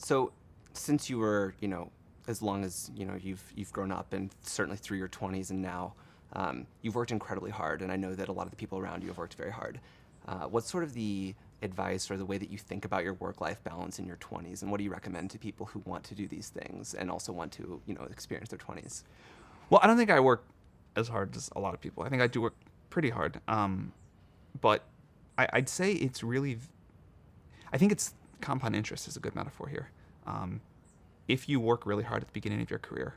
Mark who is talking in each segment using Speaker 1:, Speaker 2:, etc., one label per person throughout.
Speaker 1: So since you were, as long as, you've grown up and certainly through your 20s and now, you've worked incredibly hard. And I know that a lot of the people around you have worked very hard. What's sort of the advice or the way that you think about your work-life balance in your 20s? And what do you recommend to people who want to do these things and also want to, experience their 20s?
Speaker 2: Well, I don't think I work as hard as a lot of people. I think I do work pretty hard. But I'd say it's really, I think it's compound interest is a good metaphor here. If you work really hard at the beginning of your career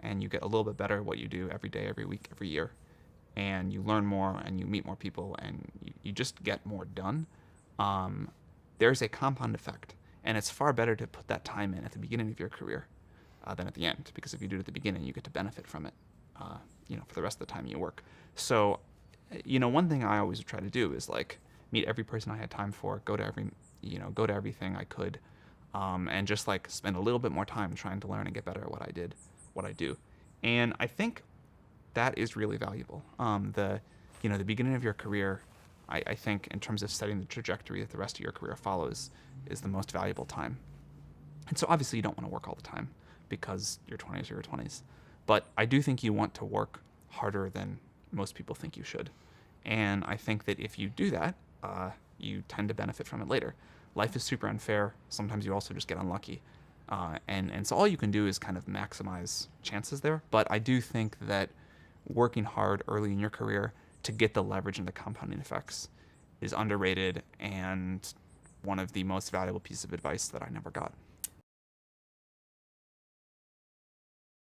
Speaker 2: and you get a little bit better at what you do every day, every week, every year, and you learn more and you meet more people and you just get more done, there's a compound effect. And it's far better to put that time in at the beginning of your career than at the end, because if you do it at the beginning, you get to benefit from it, for the rest of the time you work. So, one thing I always try to do is like meet every person I had time for, go to everything I could, and just like spend a little bit more time trying to learn and get better at what I do. And I think that is really valuable. The beginning of your career, I think in terms of setting the trajectory that the rest of your career follows is the most valuable time. And so obviously you don't want to work all the time because your 20s are your 20s. But I do think you want to work harder than most people think you should. And I think that if you do that, you tend to benefit from it later. Life is super unfair. Sometimes you also just get unlucky. And so all you can do is kind of maximize chances there. But I do think that working hard early in your career to get the leverage and the compounding effects is underrated and one of the most valuable pieces of advice that I never got.